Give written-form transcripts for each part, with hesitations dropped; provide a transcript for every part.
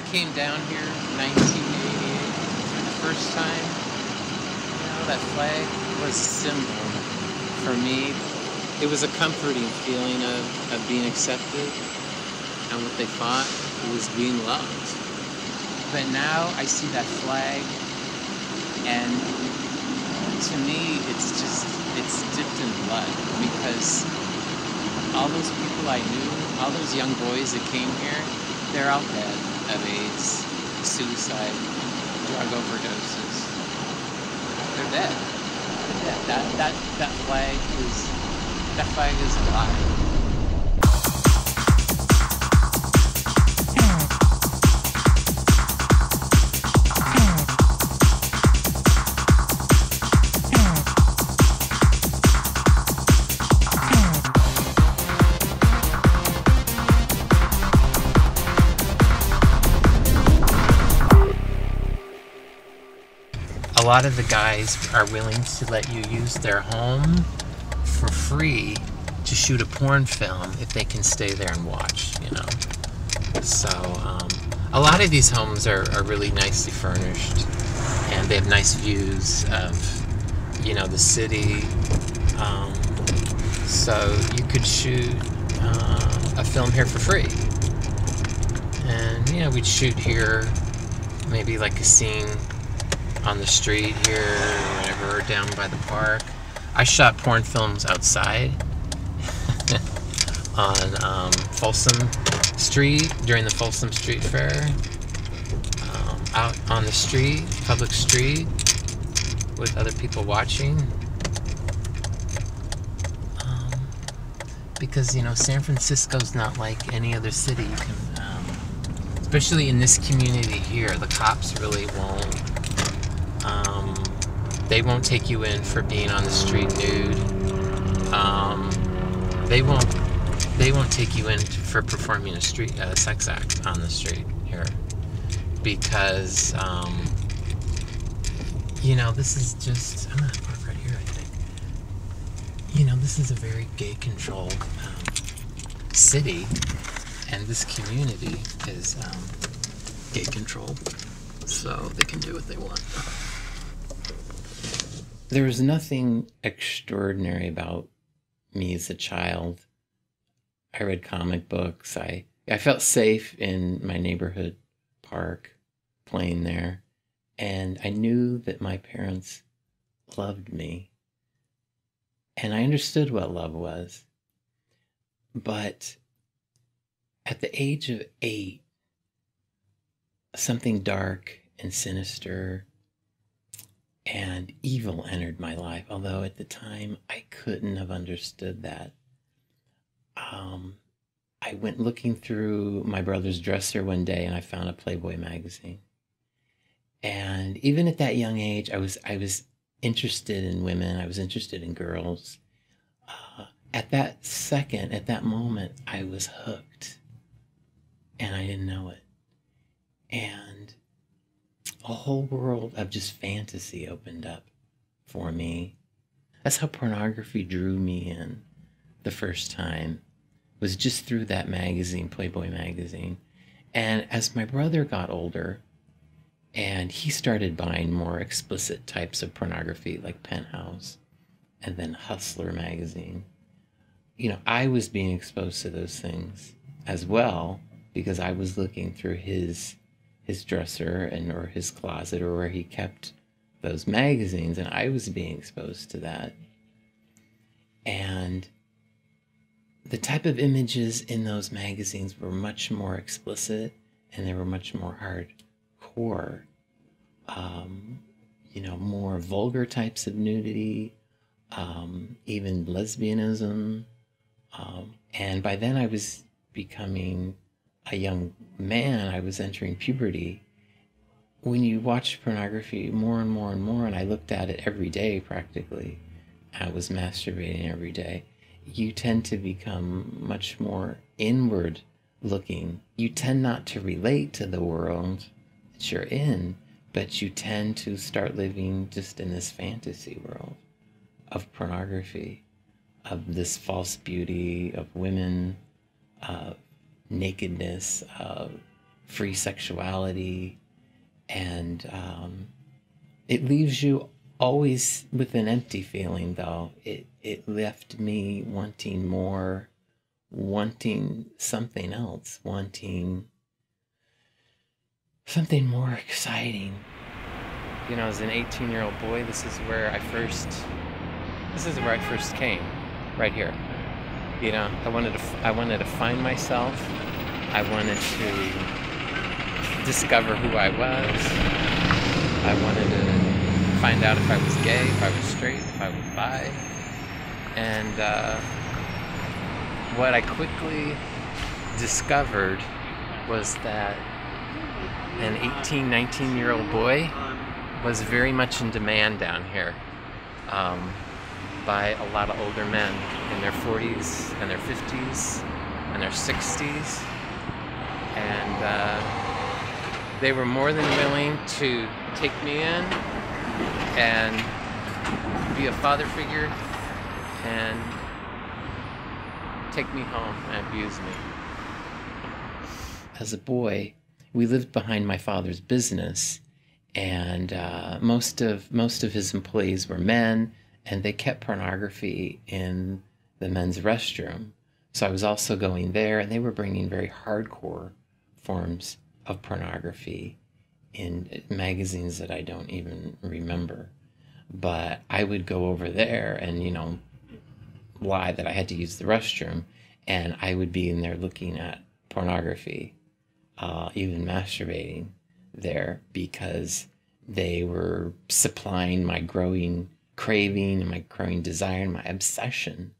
I came down here in 1988 for the first time, you know, that flag was a symbol for me. It was a comforting feeling of being accepted, and what they thought was being loved. But now I see that flag, and to me, it's dipped in blood, because all those people I knew, all those young boys that came here, they're all dead of AIDS, suicide, drug overdoses. They're dead. They're dead. That flag is alive. A lot of the guys are willing to let you use their home for free to shoot a porn film if they can stay there and watch, you know. So a lot of these homes are really nicely furnished, and they have nice views of, you know, the city. So you could shoot a film here for free. And, you know, we'd shoot here, maybe like a scene on the street here, or whatever, or down by the park. I shot porn films outside on Folsom Street during the Folsom Street Fair, out on the street, public street, with other people watching. Because, you know, San Francisco's not like any other city. You can, especially in this community here, the cops really won't. They won't take you in for being on the street nude. They won't take you in for performing a sex act on the street here, because you know, this is just, I'm gonna park right here, I think. You know, this is a very gay-controlled city, and this community is gay-controlled, so they can do what they want. There was nothing extraordinary about me as a child. I read comic books. I felt safe in my neighborhood park, playing there. And I knew that my parents loved me. And I understood what love was. But at the age of 8, something dark and sinister and evil entered my life, although at the time I couldn't have understood that. I went looking through my brother's dresser one day, and I found a Playboy magazine. And even at that young age, I was interested in women. I was interested in girls. At that second, at that moment, I was hooked, and I didn't know it. And a whole world of just fantasy opened up for me. That's how pornography drew me in the first time, was just through that magazine, Playboy magazine. And as my brother got older, and he started buying more explicit types of pornography, like Penthouse, and then Hustler magazine, you know, I was being exposed to those things as well, because I was looking through his dresser or his closet, or where he kept those magazines, and I was being exposed to that. And the type of images in those magazines were much more explicit, and they were much more hardcore. You know, more vulgar types of nudity, even lesbianism. And by then I was becoming a young man. I was entering puberty. When you watch pornography more and more and more, and I looked at it every day practically, I was masturbating every day, you tend to become much more inward looking. You tend not to relate to the world that you're in, but you tend to start living just in this fantasy world of pornography, of this false beauty, of women, of nakedness, of free sexuality, and it leaves you always with an empty feeling, though. It left me wanting more, wanting something else, wanting something more exciting. You know, as an 18-year-old boy, this is where I first came, right here. You know, I wanted to find myself. I wanted to discover who I was. I wanted to find out if I was gay, if I was straight, if I was bi. And what I quickly discovered was that an 18, 19-year-old boy was very much in demand down here by a lot of older men in their 40s and their 50s and their 60s. And they were more than willing to take me in and be a father figure and take me home and abuse me. As a boy, we lived behind my father's business, and most of his employees were men, and they kept pornography in the men's restroom. So I was also going there, and they were bringing very hardcore forms of pornography in magazines that I don't even remember. But I would go over there and, you know, lie that I had to use the restroom, and I would be in there looking at pornography, even masturbating there, because they were supplying my growing craving and my growing desire and my obsession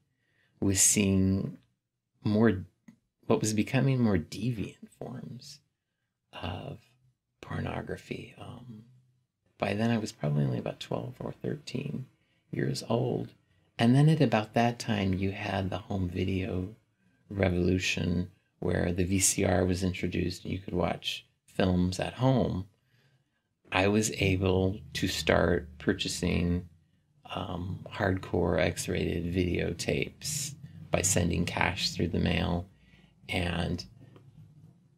with seeing more, what was becoming more deviant forms of pornography. By then I was probably only about 12 or 13 years old. And then at about that time, you had the home video revolution, where the VCR was introduced and you could watch films at home. I was able to start purchasing hardcore X-rated videotapes by sending cash through the mail. And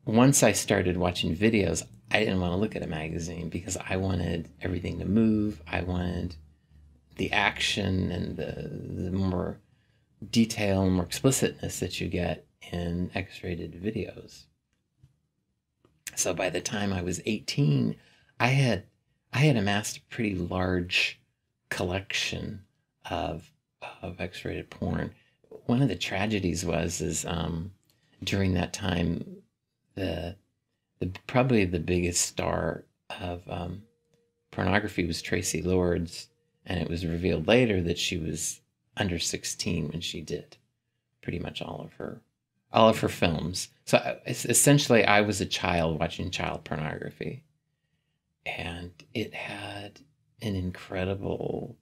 once I started watching videos, I didn't want to look at a magazine because I wanted everything to move. I wanted the action and the more detail and more explicitness that you get in X-rated videos. So by the time I was 18, I had amassed a pretty large collection of X-rated porn. One of the tragedies is during that time, probably the biggest star of pornography was Tracy Lords, and it was revealed later that she was under 16 when she did pretty much all of her films. So essentially, I was a child watching child pornography, and it had an incredible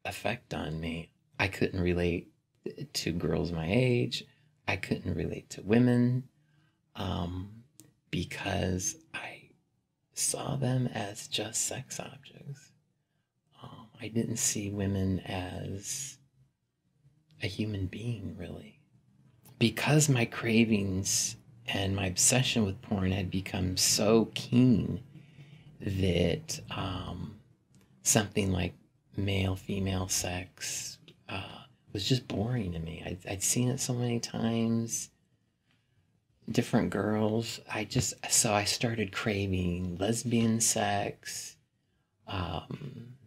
effect on me. I couldn't relate to girls my age. I couldn't relate to women because I saw them as just sex objects. I didn't see women as a human being, really. Because my cravings and my obsession with porn had become so keen that something like male-female sex was just boring to me. I'd seen it so many times, different girls. So I started craving lesbian sex,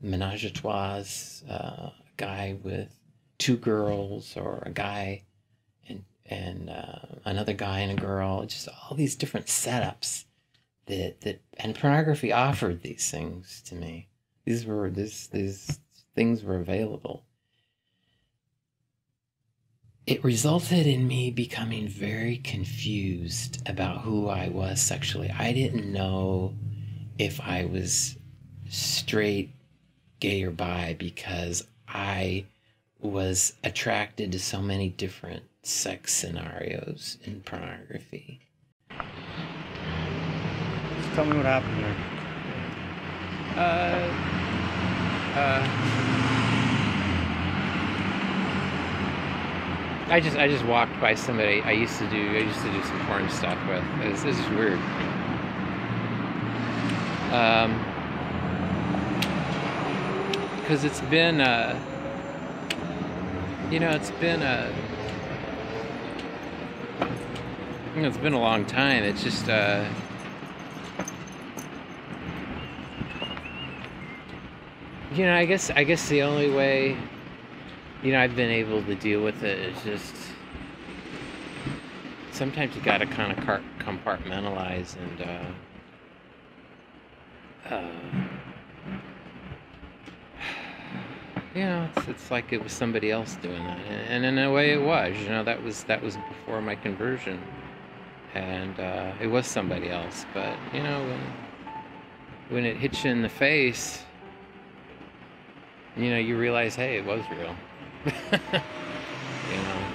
menage a trois, a guy with two girls, or a guy and another guy and a girl, just all these different setups and pornography offered these things to me. These things were available. It resulted in me becoming very confused about who I was sexually. I didn't know if I was straight, gay, or bi, because I was attracted to so many different sex scenarios in pornography. Just tell me what happened there. I just walked by somebody I used to do some porn stuff with. It was just weird. Because it's been, it's been a long time. It's just, I guess the only way, I've been able to deal with it is just, sometimes you gotta kind of compartmentalize and, it's like it was somebody else doing that, and in a way it was. That was before my conversion, and it was somebody else. But when it hits you in the face, you realize, hey, it was real. you know,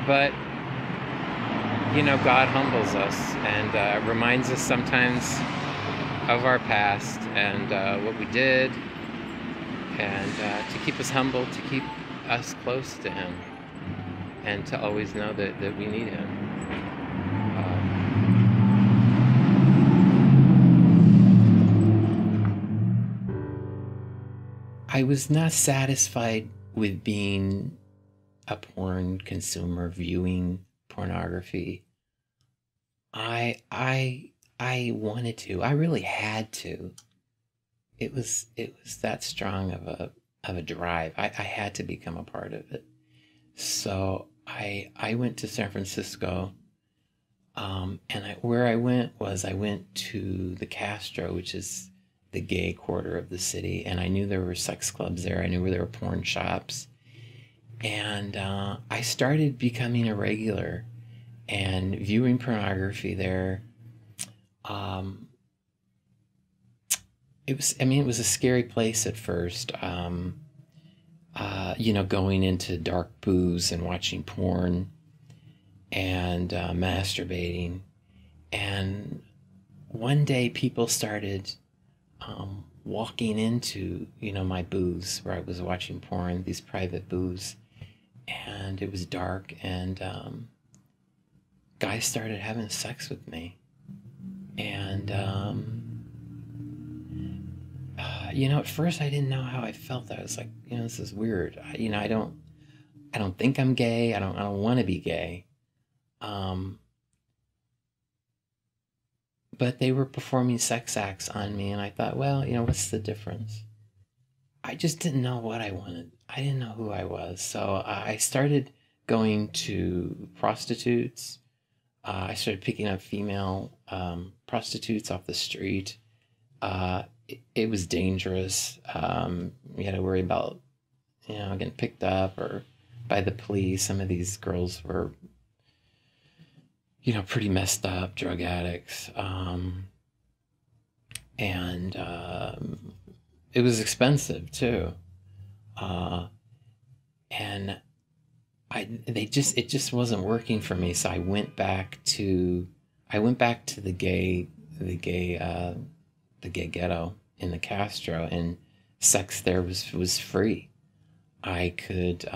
but God humbles us and reminds us sometimes of our past and what we did, and to keep us humble, to keep us close to Him, and to always know that we need Him. I was not satisfied with being a porn consumer, viewing pornography. I wanted to. I really had to. It was that strong of a drive. I had to become a part of it. So I went to San Francisco, and where I went to the Castro, which is the gay quarter of the city, and I knew there were sex clubs there. I knew where there were porn shops, and I started becoming a regular and viewing pornography there. It was a scary place at first. Going into dark booths and watching porn and masturbating. And one day people started walking into, my booths where I was watching porn, these private booths. And it was dark, and guys started having sex with me. And, at first I didn't know how I felt. I was like, this is weird. I don't think I'm gay. I don't want to be gay. But they were performing sex acts on me, and I thought, well, what's the difference? I just didn't know what I wanted. I didn't know who I was. So I started going to prostitutes. I started picking up female prostitutes off the street. It was dangerous. You had to worry about, getting picked up or by the police. Some of these girls were, pretty messed up, drug addicts. And it was expensive too. And it just wasn't working for me. So I went back to the gay ghetto in the Castro, and sex there was free. I could,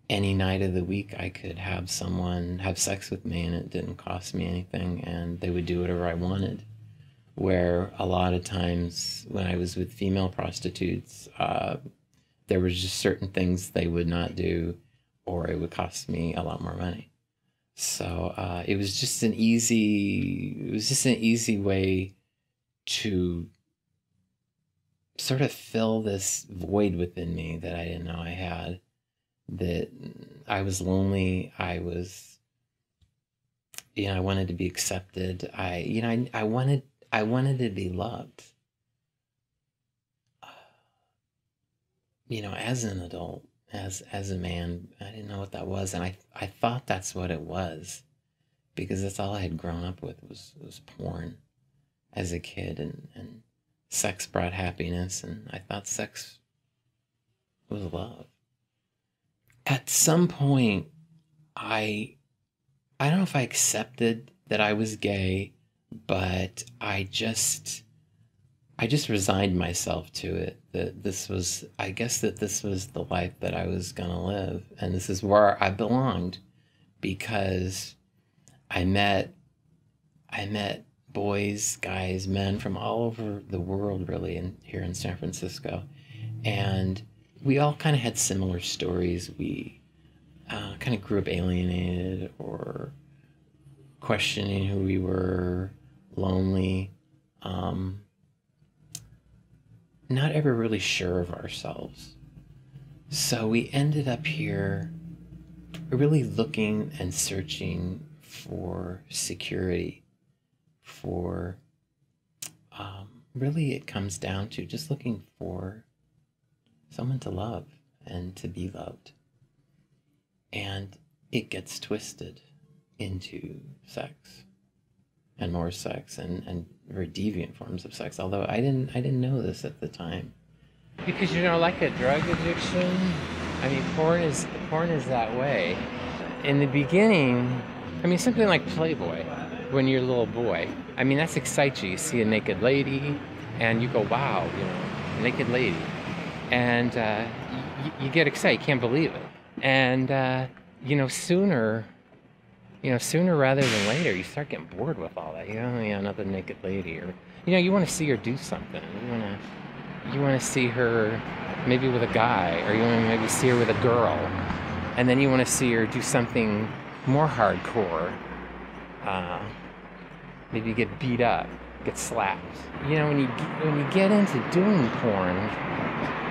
any night of the week, I could have someone have sex with me, and it didn't cost me anything, and they would do whatever I wanted. Where a lot of times when I was with female prostitutes, there was just certain things they would not do, or it would cost me a lot more money. So it was just an easy way to sort of fill this void within me that I didn't know I had. That I was lonely. I was, I wanted to be accepted. I wanted to be loved. As an adult, as a man, I didn't know what that was, and I thought that's what it was, because that's all I had grown up with was porn as a kid, and sex brought happiness, and I thought sex was love. At some point, I don't know if I accepted that I was gay, but I I just resigned myself to it, that this was, I guess that this was the life that I was going to live. And this is where I belonged, because I met boys, guys, men from all over the world, really, here in San Francisco. And we all kind of had similar stories. We kind of grew up alienated or questioning who we were, lonely, not ever really sure of ourselves. So we ended up here really looking and searching for security, for really it comes down to just looking for someone to love and to be loved. And it gets twisted into sex and more sex and very deviant forms of sex, although I didn't know this at the time. Because, you know, like a drug addiction, I mean, porn is that way. In the beginning, I mean, something like Playboy, when you're a little boy, I mean, that excites you. You see a naked lady, and you go, wow, you know, naked lady. And you get excited, you can't believe it. And, you know, sooner rather than later, you start getting bored with all that. You know, yeah, another naked lady, or, you know, you want to see her do something. You want to see her maybe with a guy, or you want to maybe see her with a girl, and then you want to see her do something more hardcore. Maybe get beat up, get slapped. You know, when you get into doing porn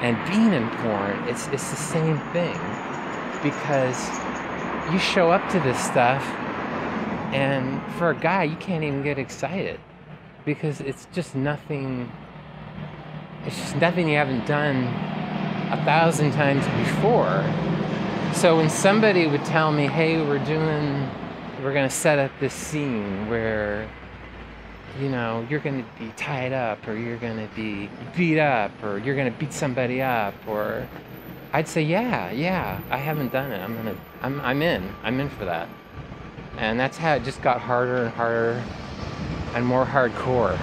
and being in porn, it's the same thing, because you show up to this stuff, and for a guy, you can't even get excited, because it's just nothing. It's just nothing you haven't done 1,000 times before. So when somebody would tell me, hey, we're gonna set up this scene where, you know, you're gonna be tied up, or you're gonna be beat up, or you're gonna beat somebody up, or I'd say, yeah, I haven't done it. I'm in for that. And that's how it just got harder and harder and more hardcore.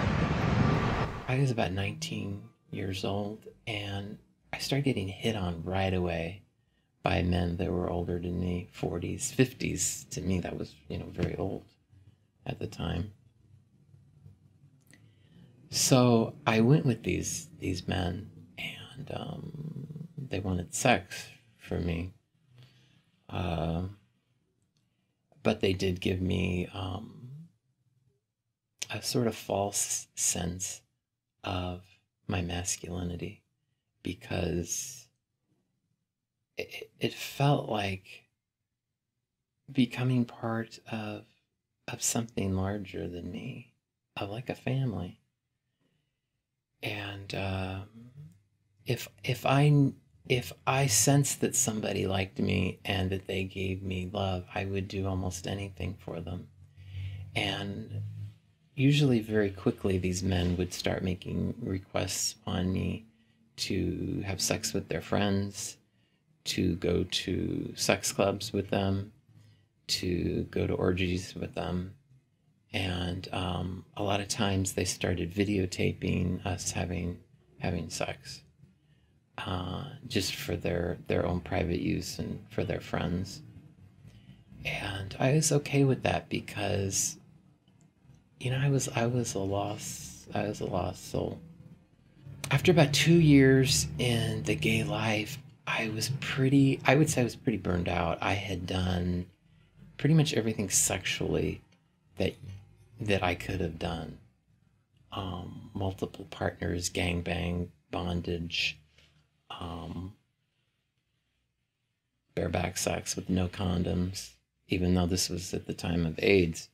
I was about 19 years old, and I started getting hit on right away by men that were older than me, 40s, 50s. To me, that was, you know, very old at the time. So I went with these men, and they wanted sex for me. But they did give me a sort of false sense of my masculinity, because it felt like becoming part of something larger than me, of like a family. And if I sensed that somebody liked me and that they gave me love, I would do almost anything for them. And usually very quickly, these men would start making requests on me to have sex with their friends, to go to sex clubs with them, to go to orgies with them. And a lot of times they started videotaping us having sex, just for their own private use and for their friends. And I was okay with that, because, you know, I was a lost soul. After about 2 years in the gay life, I would say I was pretty burned out. I had done pretty much everything sexually that I could have done. Multiple partners, gangbang, bondage, bareback sex with no condoms, even though this was at the time of AIDS.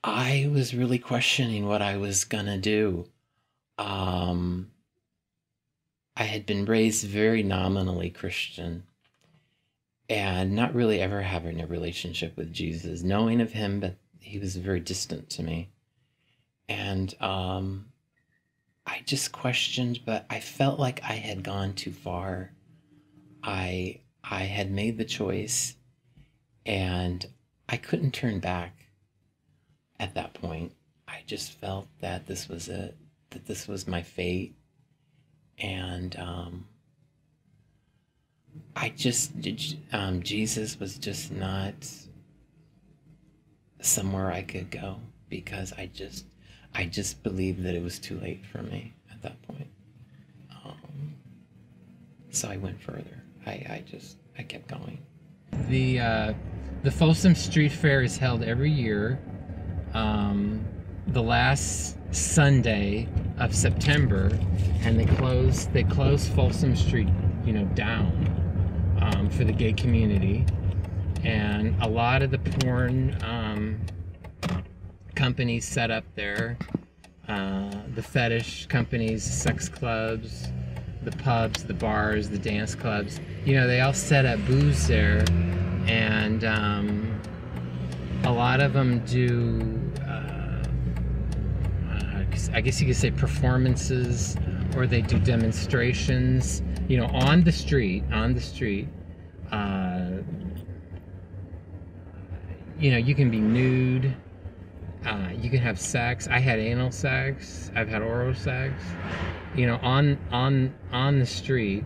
I was really questioning what I was gonna do. I had been raised very nominally Christian, and not really ever having a relationship with Jesus, knowing of him, but he was very distant to me. And I just questioned, but I felt like I had gone too far. I had made the choice, and I couldn't turn back at that point. I just felt that this was it. that this was my fate. And Jesus was just not somewhere I could go, because I just believed that it was too late for me at that point. So I went further. I kept going. The Folsom Street Fair is held every year, the last Sunday of September, and they close Folsom Street, down for the gay community, and a lot of the porn companies set up there, the fetish companies, sex clubs, the pubs, the bars, the dance clubs, they all set up booths there, and a lot of them do, I guess you could say performances, or they do demonstrations, on the street. You can be nude, you can have sex. I had anal sex, I've had oral sex, on the street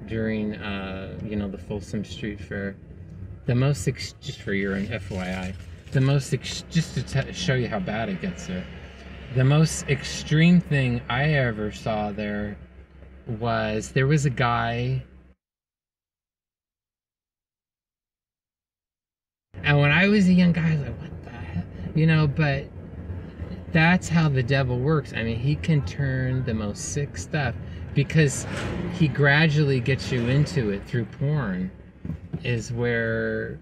during, the Folsom Street Fair. The most, just for your FYI, just to show you how bad it gets there, the most extreme thing I ever saw there was a guy, and when I was a young guy, I was like, what the hell? But that's how the devil works. I mean, he can turn the most sick stuff, because he gradually gets you into it through porn, is where,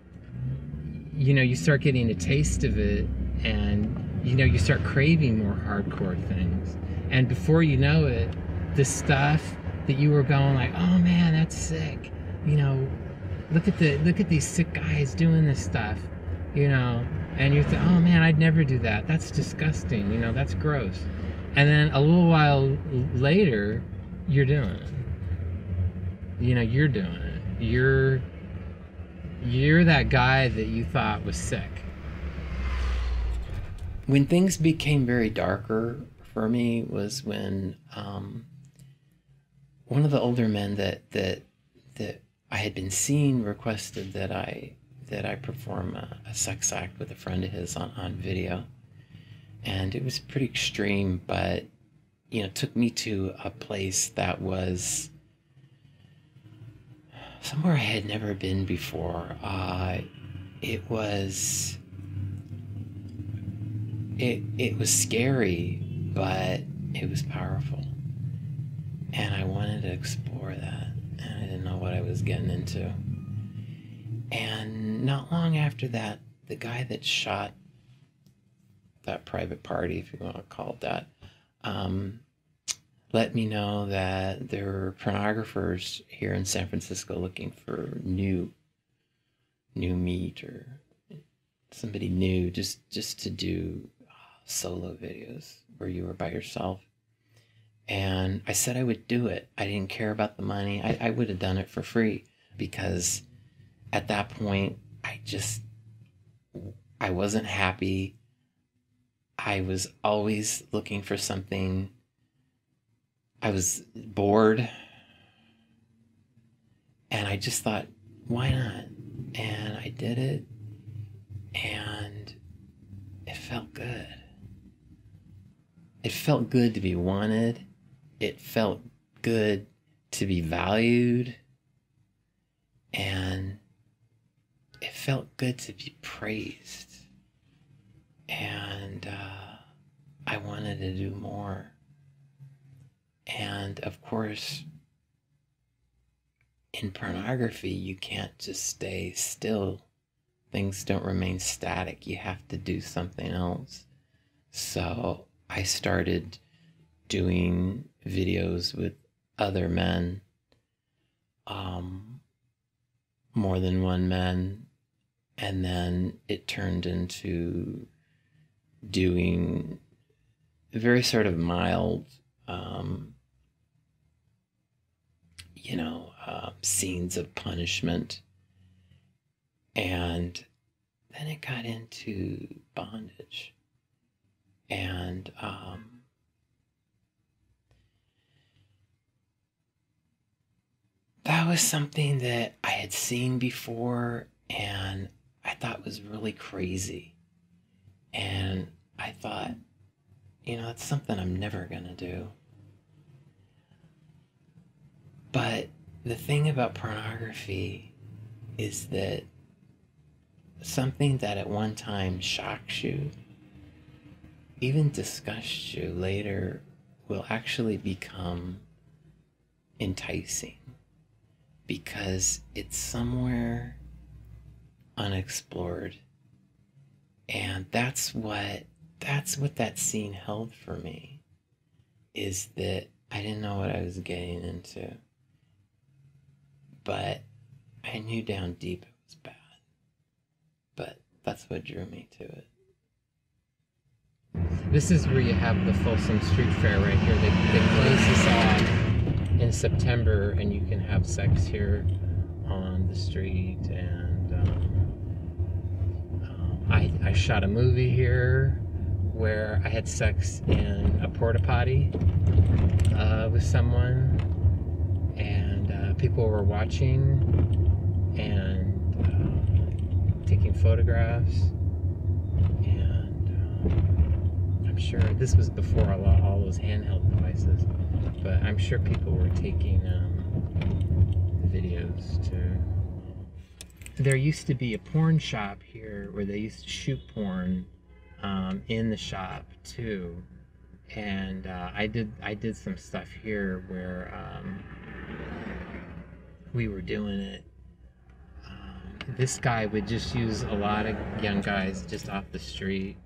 you start getting a taste of it, and, you start craving more hardcore things. And before you know it, the stuff that you were going like, oh man, that's sick. Look at these sick guys doing this stuff, and you think, oh man, I'd never do that. That's disgusting. That's gross. And then a little while later, you're doing it. You're doing it. You're that guy that you thought was sick. When things became very darker for me was when one of the older men that I had been seeing requested that I perform a sex act with a friend of his on video. And it was pretty extreme, but took me to a place that was somewhere I had never been before. It was scary, but it was powerful, and I wanted to explore that, and I didn't know what I was getting into. And not long after that, the guy that shot that private party, if you want to call it that, let me know that there were pornographers here in San Francisco looking for new meat, or somebody new, just to do solo videos where you were by yourself. And I said I would do it. I didn't care about the money. I would have done it for free, because at that point I wasn't happy. I was always looking for something. I was bored, and I just thought, why not? And I did it, and it felt good. It felt good to be wanted. It felt good to be valued. And it felt good to be praised. And I wanted to do more. And of course, in pornography, you can't just stay still. Things don't remain static. You have to do something else. So I started doing videos with other men, more than one man, and then it turned into doing very sort of mild, scenes of punishment. And then it got into bondage. And that was something that I had seen before, and I thought was really crazy. And I thought, it's something I'm never gonna do. But the thing about pornography is that something that at one time shocks you, even disgusts you later, will actually become enticing because it's somewhere unexplored. And that's what that scene held for me, is that I didn't know what I was getting into, but I knew down deep it was bad. But that's what drew me to it. This is where you have the Folsom Street Fair right here. They close this off in September, and you can have sex here on the street. And I shot a movie here where I had sex in a porta potty with someone, and people were watching and taking photographs. And I'm sure this was before all those handheld devices, but I'm sure people were taking videos too. There used to be a porn shop here where they used to shoot porn in the shop too, and I did some stuff here where we were doing it. This guy would just use a lot of young guys just off the street,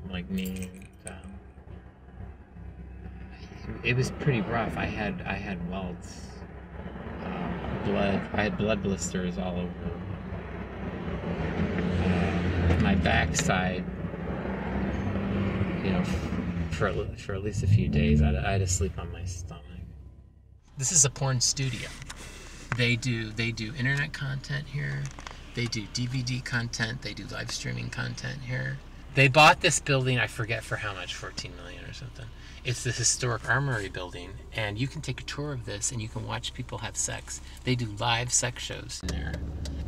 like me. And, it was pretty rough. I had welts, blood. I had blood blisters all over my backside. For at least a few days, I had to sleep on my stomach. This is a porn studio. They do internet content here. They do DVD content. They do live streaming content here. They bought this building, I forget for how much, 14 million or something. It's the historic armory building, and you can take a tour of this and you can watch people have sex. They do live sex shows in there.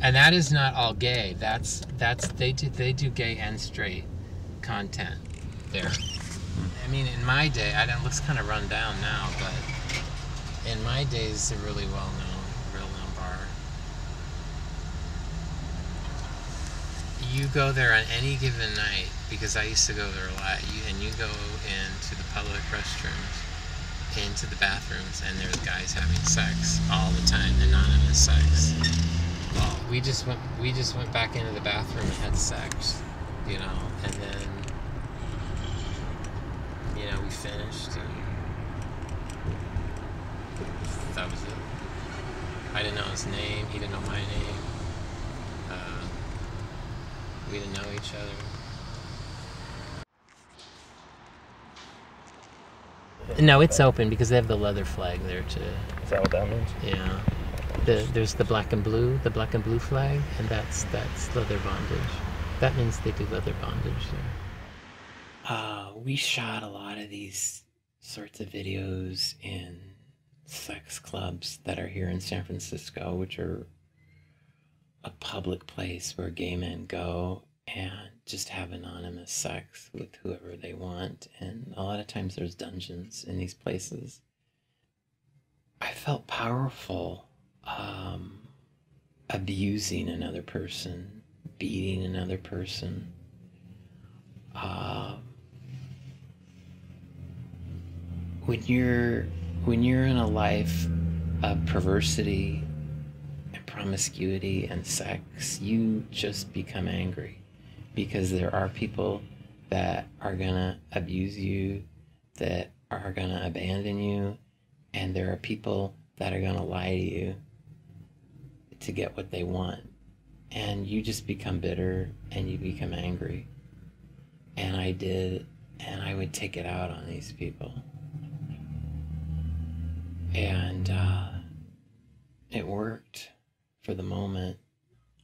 And that is not all gay. They do gay and straight content there. I mean, in my day, it looks kind of run down now, but in my days, it's a really real-known bar. You go there on any given night, because I used to go there a lot, and you go into the public restrooms, into the bathrooms, and there's guys having sex all the time, anonymous sex. Well, we just went back into the bathroom and had sex, and then we finished, and that was it. I didn't know his name, he didn't know my name. We didn't know each other. No, it's open because they have the leather flag there too. Is that what that means? Yeah. There's the black and blue flag, and that's leather bondage. That means they do leather bondage there. We shot a lot of these sorts of videos in sex clubs that are here in San Francisco, which are a public place where gay men go and just have anonymous sex with whoever they want. And a lot of times there's dungeons in these places. I felt powerful abusing another person, beating another person. When you're in a life of perversity and promiscuity and sex, you just become angry, because there are people that are gonna abuse you, that are gonna abandon you, and there are people that are gonna lie to you to get what they want. And you just become bitter and you become angry. And I did, and I would take it out on these people. And it worked for the moment.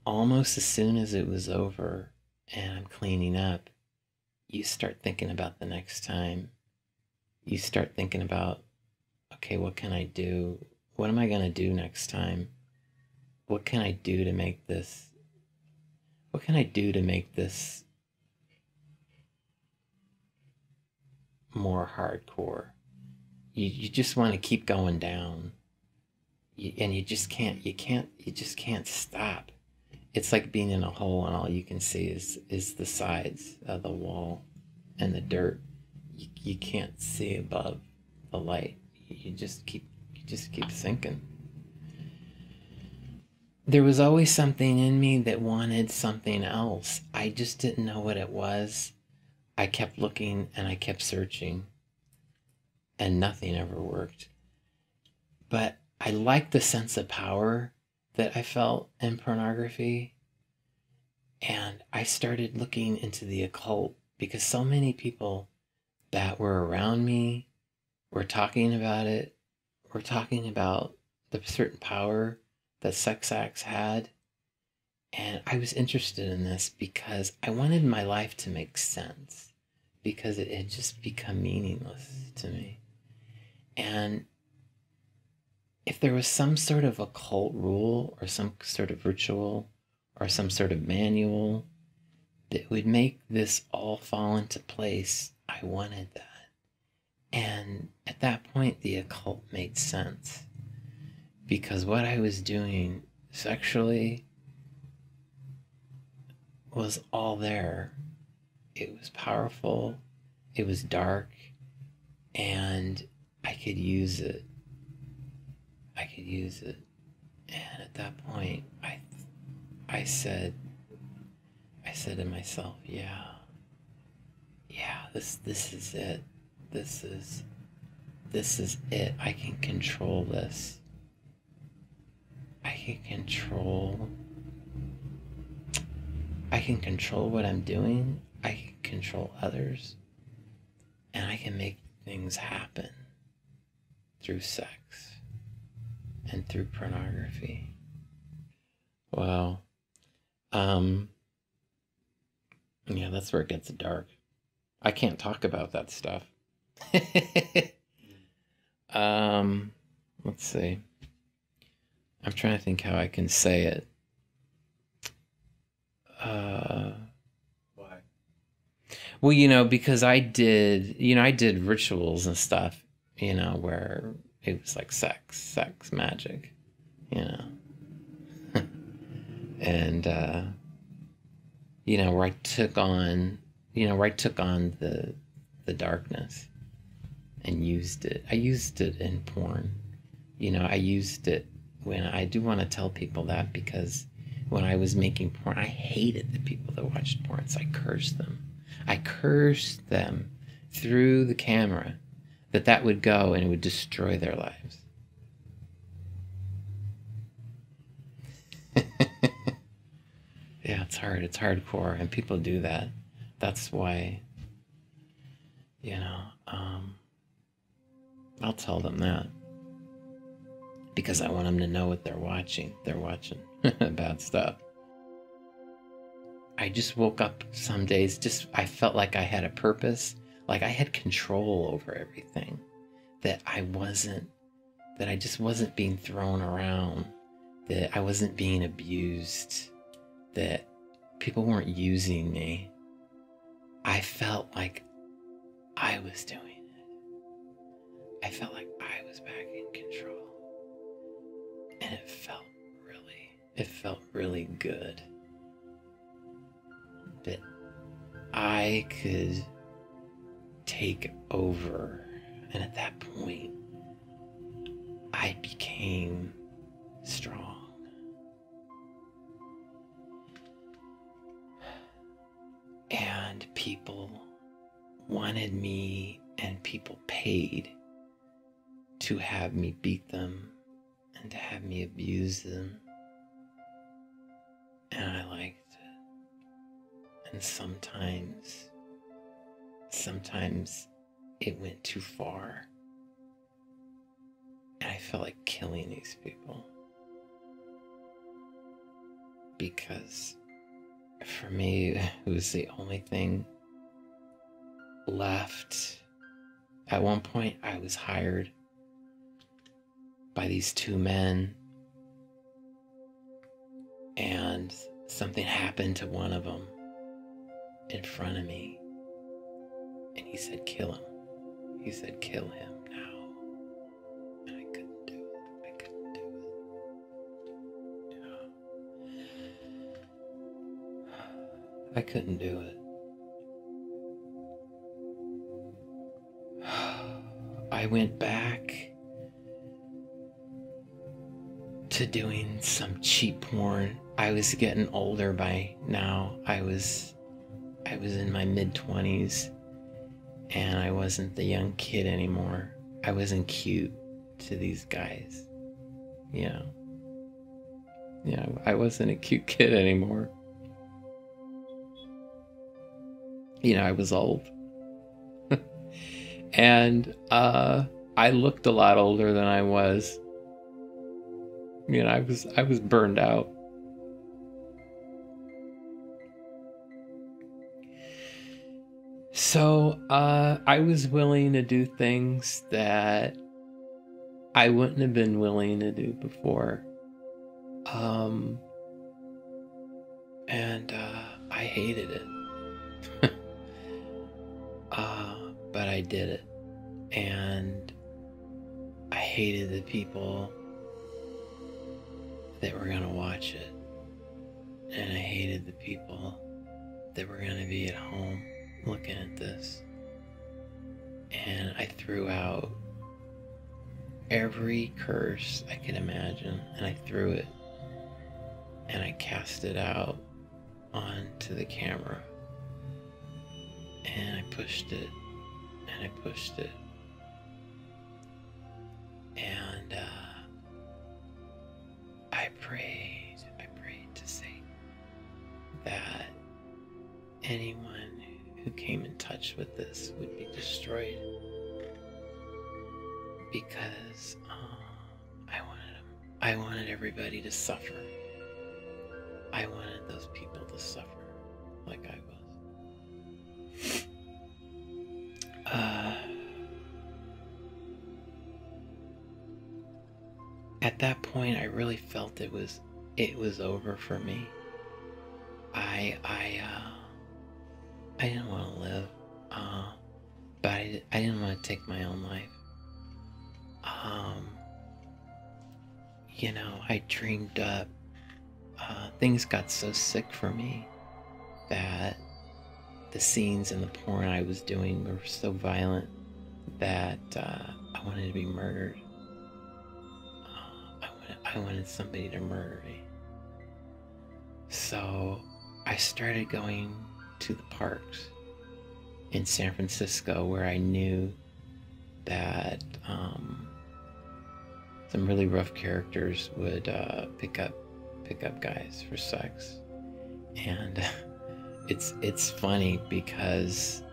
Almost as soon as it was over and I'm cleaning up, you start thinking about the next time. You start thinking about, okay, what can I do? what am I going to do next time? What can I do to make this, what can I do to make this more hardcore? You just want to keep going down. And you just can't stop. It's like being in a hole and all you can see is the sides of the wall and the dirt. You can't see above the light. You just keep sinking. There was always something in me that wanted something else. I just didn't know what it was. I kept looking and I kept searching, and nothing ever worked. But I liked the sense of power that I felt in pornography. And I started looking into the occult because so many people that were around me were talking about it, were talking about the certain power that sex acts had. And I was interested in this because I wanted my life to make sense, because it had just become meaningless to me. And if there was some sort of occult rule or some sort of ritual or some sort of manual that would make this all fall into place, I wanted that. And at that point, the occult made sense, because what I was doing sexually was all there. It was powerful, it was dark, and I could use it. And at that point, I said to myself, yeah, this is it. This is it. I can control this. I can control what I'm doing. I can control others. And I can make things happen through sex and through pornography. Wow. Yeah, that's where it gets dark. I can't talk about that stuff. Let's see. I'm trying to think how I can say it. Why? Well, because I did rituals and stuff, where it was like sex magic, and, where I took on the darkness and used it. I used it in porn. I used it when I do want to tell people that, because when I was making porn, I hated the people that watched porn, so I cursed them. I cursed them through the camera that would go and it would destroy their lives. Yeah, it's hard. It's hardcore, and people do that. That's why, I'll tell them that, because I want them to know what they're watching. They're watching bad stuff. I just woke up some days, I felt like I had a purpose, like I had control over everything, that I just wasn't being thrown around, that I wasn't being abused, that people weren't using me. I felt like I was doing it. I felt like I was back in control. And it felt really good. That I could take over. And at that point, I became strong. And people wanted me, and people paid to have me beat them and to have me abuse them. And I liked it. And sometimes it went too far. And I felt like killing these people. Because for me, it was the only thing left. At one point, I was hired by these two men, and something happened to one of them in front of me, and he said, kill him. He said, kill him now. And I couldn't do it. I couldn't do it. Yeah. I couldn't do it. I went back to doing some cheap porn. I was getting older by now. I was in my mid-20s, and I wasn't the young kid anymore. I wasn't cute to these guys, you know. Yeah, I wasn't a cute kid anymore. You know, I was old. And I looked a lot older than I was. You know, I was burned out. So I was willing to do things that I wouldn't have been willing to do before. And I hated it. But I did it. And I hated the people that were going to watch it. And I hated the people that were going to be at home looking at this. And I threw out every curse I could imagine, and I threw it, and I cast it out onto the camera, and I pushed it, and I pushed it, and I prayed to Satan that anyone who came in touch with this would be destroyed, because I wanted everybody to suffer. I wanted those people to suffer like I was. At that point, I really felt it was over for me. I didn't want to live, but I didn't want to take my own life. You know, I dreamed up, things got so sick for me that the scenes in the porn I was doing were so violent that I wanted to be murdered. I wanted somebody to murder me. So I started going to the parks in San Francisco, where I knew that some really rough characters would pick up guys for sex. And it's funny because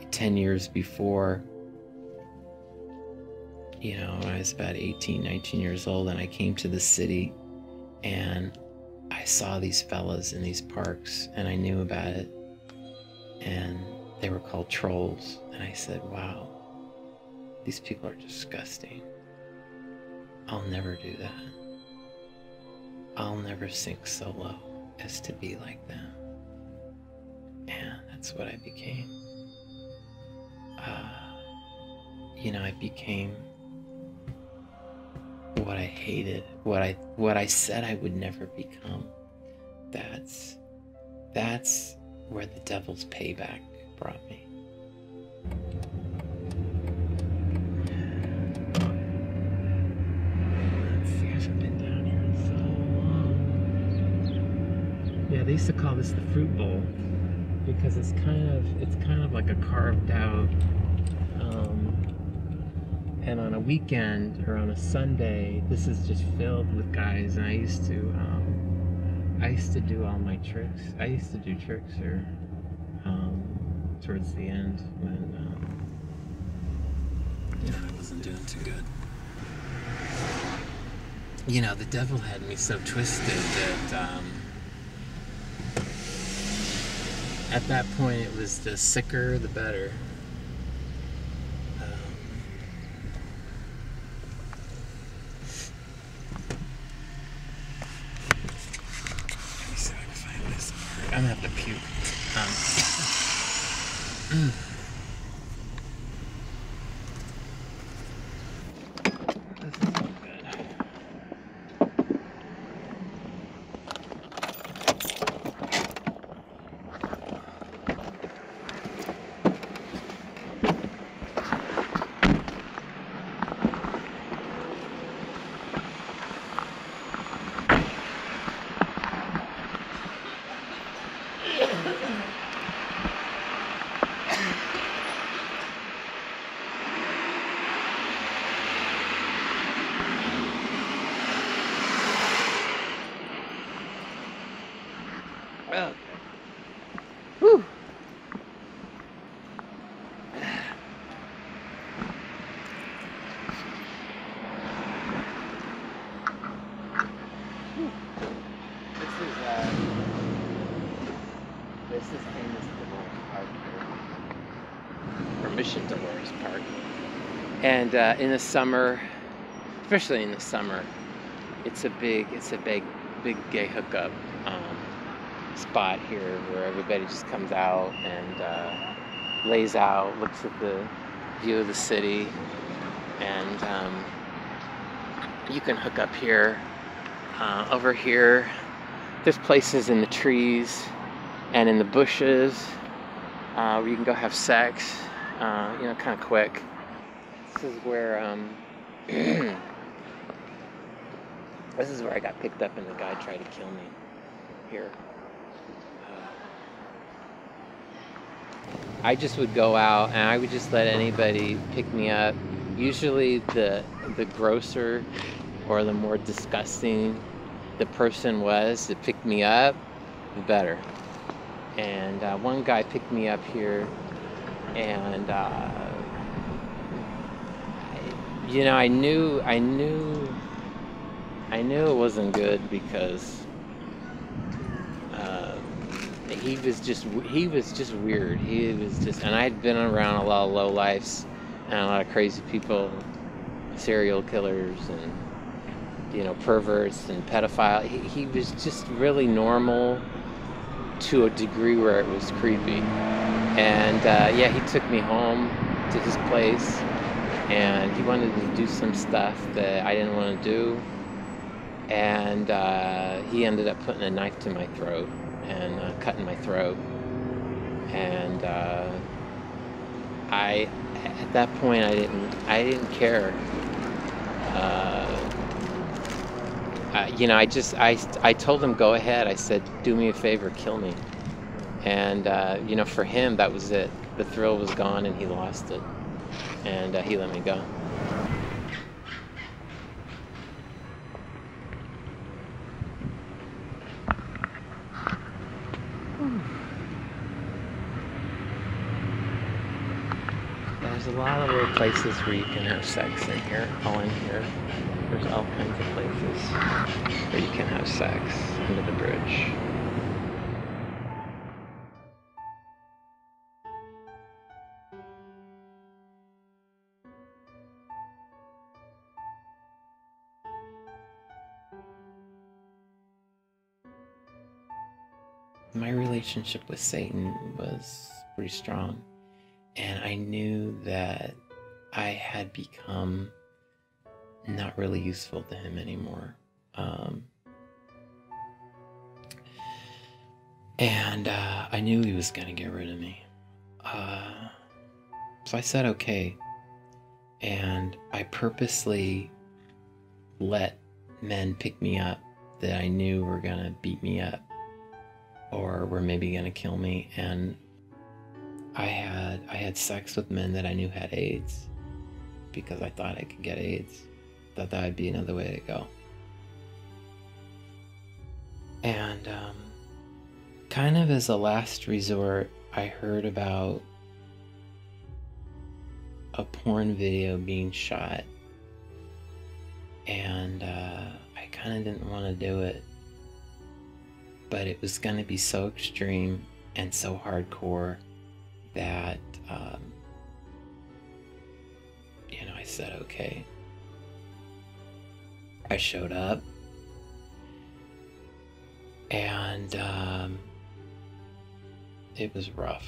10 years before, you know, I was about 18, 19 years old, and I came to the city and I saw these fellas in these parks, and I knew about it, and they were called trolls, and I said, wow, these people are disgusting. I'll never do that. I'll never sink so low as to be like them. And that's what I became. You know, I became what I hated, what I said I would never become. That's where the devil's payback brought me. Let's see, I haven't been down here in so long. Yeah, they used to call this the fruit bowl because it's kind of like a carved out. And on a weekend or on a Sunday, this is just filled with guys. And I used to do all my tricks. I used to do tricks here towards the end when you know, I wasn't doing too good. You know, the devil had me so twisted that at that point it was the sicker the better. I'm gonna have to puke. This is so good. Okay. Whew. This is famous Dolores Park here, or Mission Dolores Park. And in the summer, especially in the summer, it's a big gay hookup spot here where everybody just comes out and lays out, looks at the view of the city, and you can hook up here. Over here, there's places in the trees and in the bushes where you can go have sex, you know, kind of quick. This is where this is where I got picked up and the guy tried to kill me here. I just would go out and I would just let anybody pick me up. Usually the grosser or the more disgusting the person was that picked me up, the better. And one guy picked me up here, and you know, I knew it wasn't good because he was just weird. He was just, and I'd been around a lot of lowlifes and a lot of crazy people, serial killers, and you know, perverts and pedophile. He was just really normal to a degree where it was creepy. And yeah, he took me home to his place, and he wanted to do some stuff that I didn't want to do. And he ended up putting a knife to my throat and cutting my throat. And at that point, I didn't care. You know, I told him, go ahead. I said, do me a favor, kill me. And you know, for him, that was it. The thrill was gone, and he lost it. And he let me go. There's a lot of little places where you can have sex in here, all in here. There's all kinds of places where you can have sex under the bridge. My relationship with Satan was pretty strong, and I knew that I had become not really useful to him anymore. And I knew he was gonna get rid of me. So I said okay, and I purposely let men pick me up that I knew were gonna beat me up or were maybe gonna kill me. And I had sex with men that I knew had AIDS because I thought I could get AIDS. Thought that would be another way to go. And kind of as a last resort, I heard about a porn video being shot, and I kind of didn't want to do it, but it was going to be so extreme and so hardcore that you know, I said okay. I showed up, and it was rough.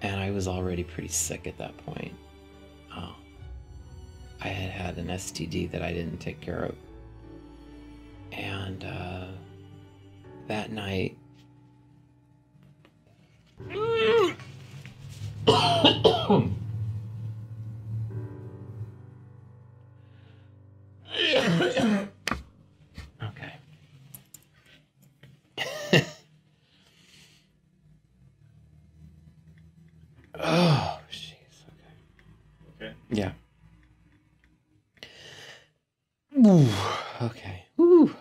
And I was already pretty sick at that point. I had had an STD that I didn't take care of. And that night, okay. Oh, jeez. Okay. Okay. Yeah. Ooh, okay. Ooh.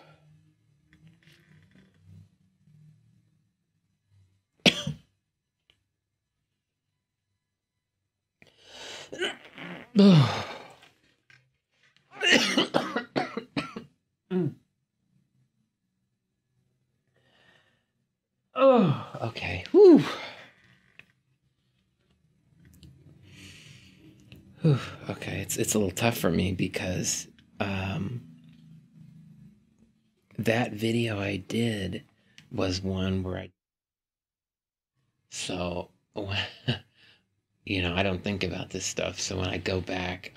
Oh, okay. Whew. Whew. Okay, it's a little tough for me because that video I did was one where you know, I don't think about this stuff. So when I go back,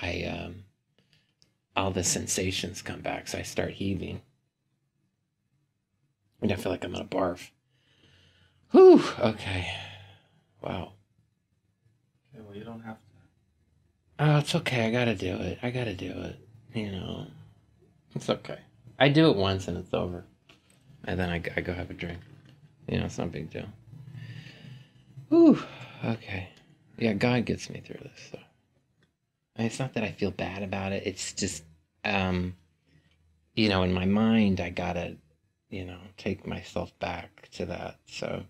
all the sensations come back. So I start heaving. And I feel like I'm gonna barf. Whew, okay. Wow. Okay, well, you don't have to. Oh, it's okay. I gotta do it. I gotta do it. You know, it's okay. I do it once and it's over. And then I go have a drink. You know, it's not a big deal. Whew, okay. Yeah, God gets me through this. So. And it's not that I feel bad about it. It's just, you know, in my mind, I gotta, you know, take myself back to that. So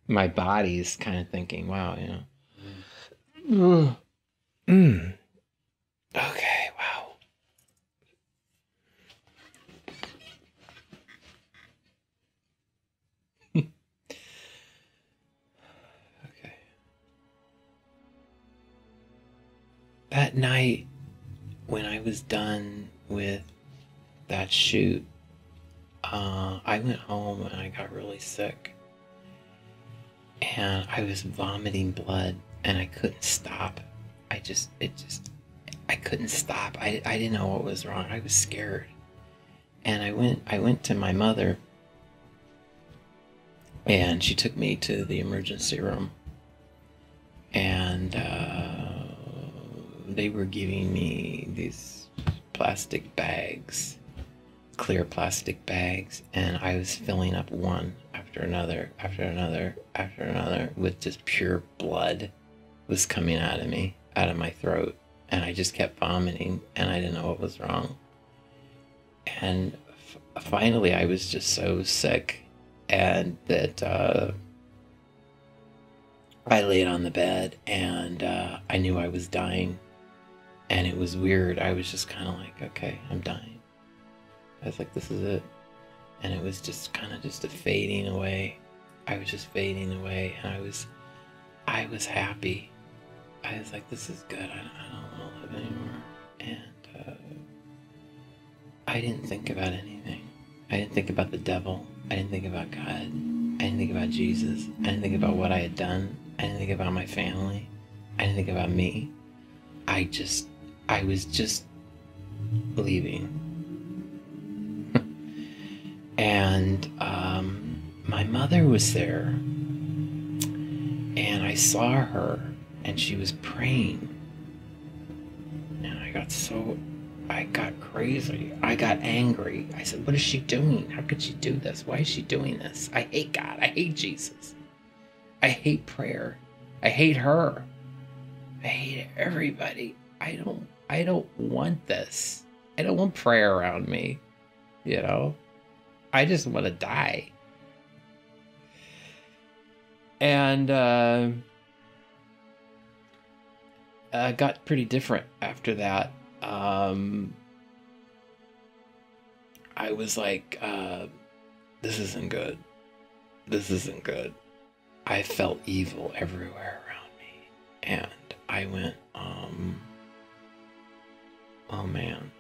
my body's kind of thinking, wow, you know. Okay, wow. Okay. That night, when I was done with that shoot, I went home and I got really sick. And I was vomiting blood and I couldn't stop. I couldn't stop. I didn't know what was wrong. I was scared. And I went to my mother and she took me to the emergency room. And they were giving me these plastic bags, clear plastic bags, and I was filling up one after another, after another, after another, with just pure blood was coming out of me, out of my throat, and I just kept vomiting, and I didn't know what was wrong. And finally, I was just so sick, and that I laid on the bed, and I knew I was dying, and it was weird. I was just kind of like, okay, I'm dying. I was like, this is it. And it was just kind of just a fading away. I was just fading away, and I was happy. I was like, this is good. I don't want to live anymore. And I didn't think about anything. I didn't think about the devil. I didn't think about God. I didn't think about Jesus. I didn't think about what I had done. I didn't think about my family. I didn't think about me. I was just leaving. And my mother was there, and I saw her, and she was praying, and I got crazy. I got angry. I said, what is she doing? How could she do this? Why is she doing this? I hate God. I hate Jesus. I hate prayer. I hate her. I hate everybody. I don't want this. I don't want prayer around me, you know? I just want to die. And got pretty different after that. I was like, this isn't good. This isn't good. I felt evil everywhere around me. And I went, oh man,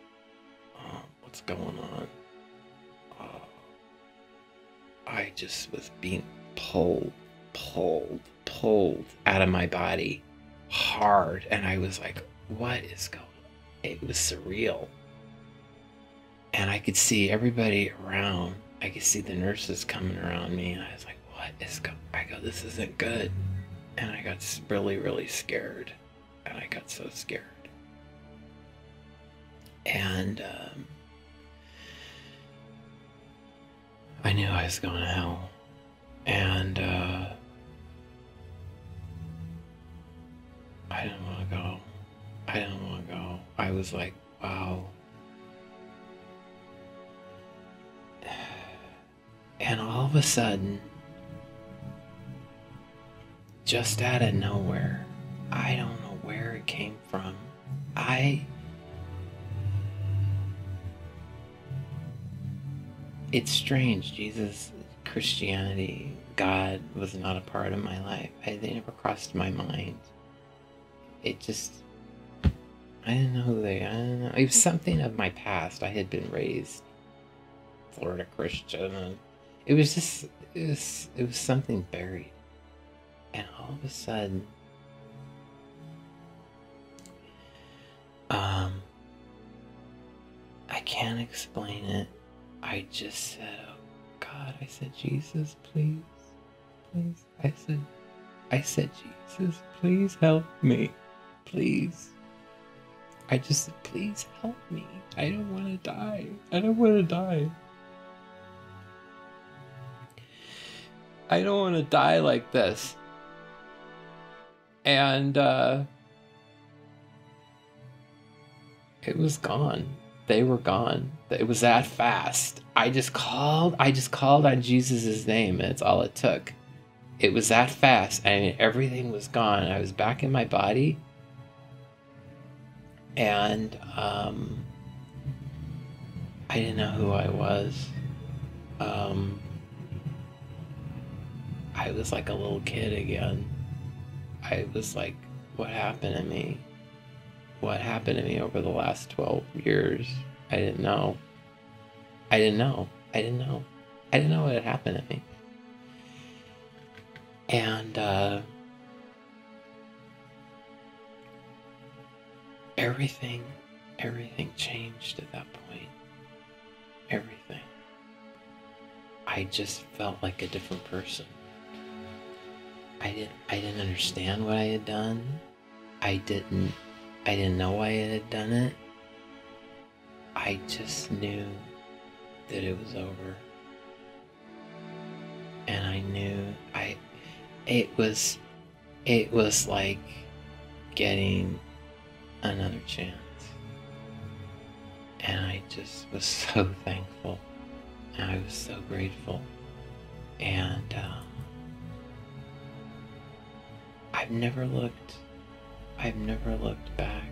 what's going on? I just was being pulled out of my body hard. And I was like, what is going on? It was surreal. And I could see everybody around. I could see the nurses coming around me. And I was like, what is going on? I go, this isn't good. And I got really, really scared. And I got so scared. And I knew I was going to hell. And I didn't want to go. I didn't want to go. I was like, wow. And all of a sudden, just out of nowhere, I don't know where it came from. It's strange. Jesus, Christianity, God was not a part of my life. They never crossed my mind. It just, I didn't know who I don't know. It was something of my past. I had been raised Florida Christian, and it was just, it was something buried. And all of a sudden, I can't explain it. I just said, oh God, I said, Jesus, please, please. I said, Jesus, please help me, please. I just said, please help me. I don't want to die. I don't want to die. I don't want to die like this. And it was gone. They were gone. It was that fast. I just called on Jesus' name, and it's all it took. It was that fast, and everything was gone. I was back in my body, and I didn't know who I was. I was like a little kid again. I was like, what happened to me? What happened to me over the last 12 years? I didn't know. I didn't know what had happened to me. And everything changed at that point. Everything. I just felt like a different person. I didn't understand what I had done. I didn't know why I had done it. I just knew that it was over. And I knew it was like getting another chance. And I just was so thankful. And I was so grateful. And I've never looked back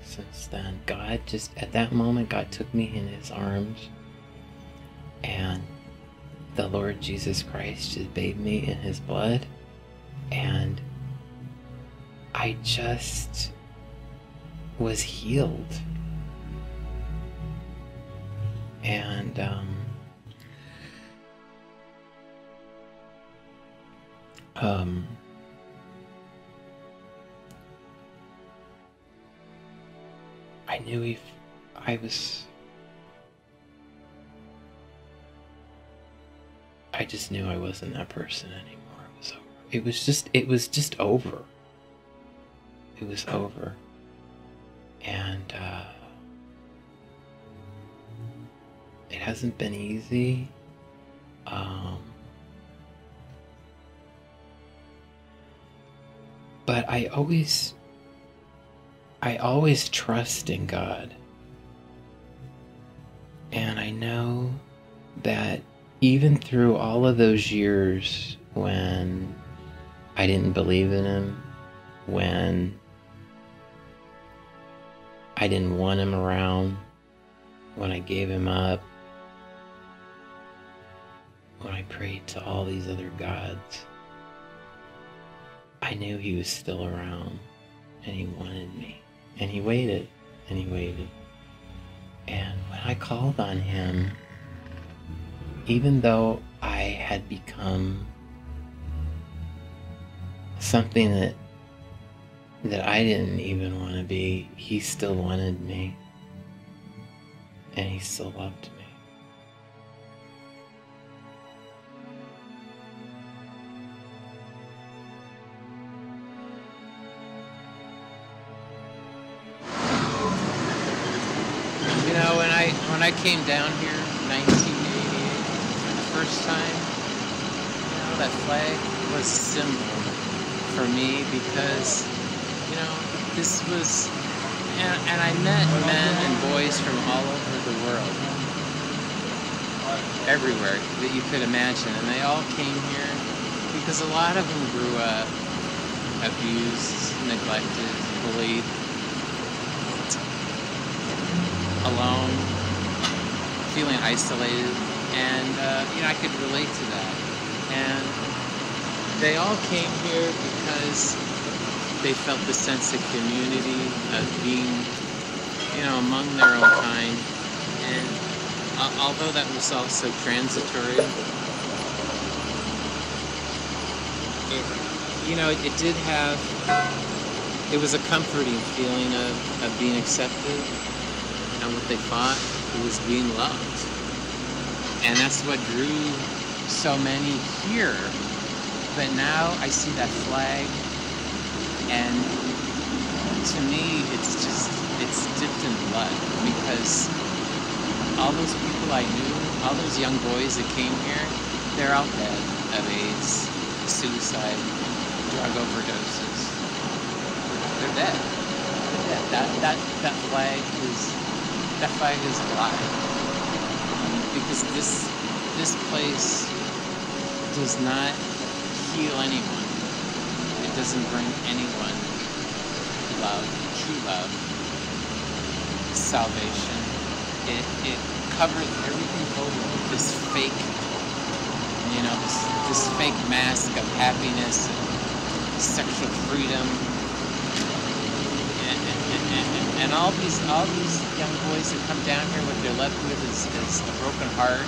since then. God just, at that moment, God took me in his arms, and the Lord Jesus Christ just bathed me in his blood, and I just was healed. And I knew if I just knew I wasn't that person anymore. It was over. It was over. And it hasn't been easy. But I always trust in God. And I know that even through all of those years when I didn't believe in him, when I didn't want him around, when I gave him up, when I prayed to all these other gods, I knew he was still around, and he wanted me. And he waited, and he waited. And when I called on him, even though I had become something that I didn't even want to be, he still wanted me, and he still loved me. You know, when I came down here in 1988 for the first time, you know, that flag was a symbol for me because, you know, this was, and I met men and boys from all over the world, everywhere that you could imagine, and they all came here because a lot of them grew up abused, neglected, bullied, alone, feeling isolated, and you know, I could relate to that. And they all came here because they felt the sense of community, of being, you know, among their own kind. And although that was also transitory, you know, it did have, it was a comforting feeling of being accepted. And what they thought was being loved. And that's what drew so many here. But now I see that flag, and to me it's dipped in blood, because all those people I knew, all those young boys that came here, they're all dead of AIDS, suicide, drug overdoses. They're dead. They're dead. That flag is alive, because this place does not heal anyone. It doesn't bring anyone love, true love, salvation. It covers everything over with this fake, you know, this fake mask of happiness and sexual freedom. And all these young boys that come down here, what they're left with is a broken heart,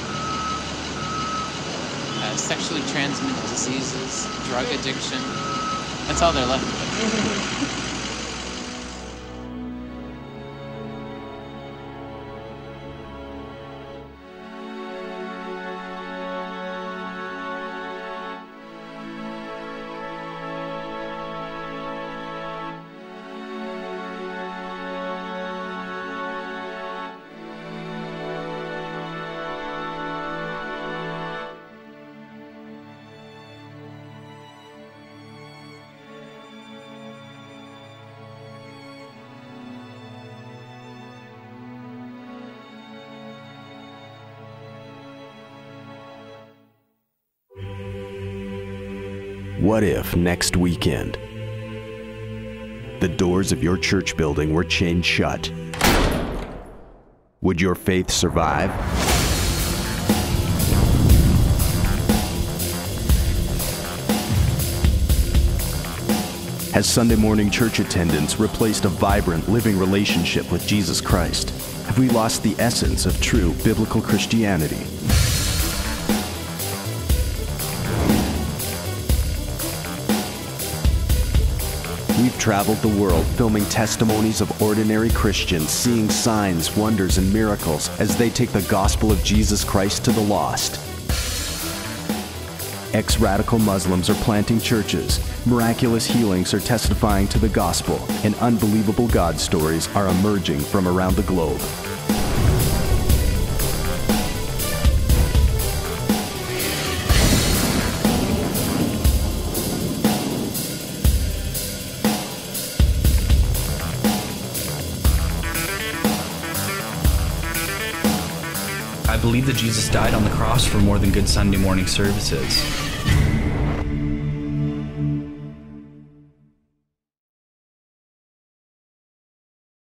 sexually transmitted diseases, drug addiction. That's all they're left with. What if next weekend, the doors of your church building were chained shut? Would your faith survive? Has Sunday morning church attendance replaced a vibrant, living relationship with Jesus Christ? Have we lost the essence of true biblical Christianity? We've traveled the world filming testimonies of ordinary Christians seeing signs, wonders, and miracles as they take the gospel of Jesus Christ to the lost. Ex-radical Muslims are planting churches, miraculous healings are testifying to the gospel, and unbelievable God stories are emerging from around the globe. I believe that Jesus died on the cross for more than good Sunday morning services.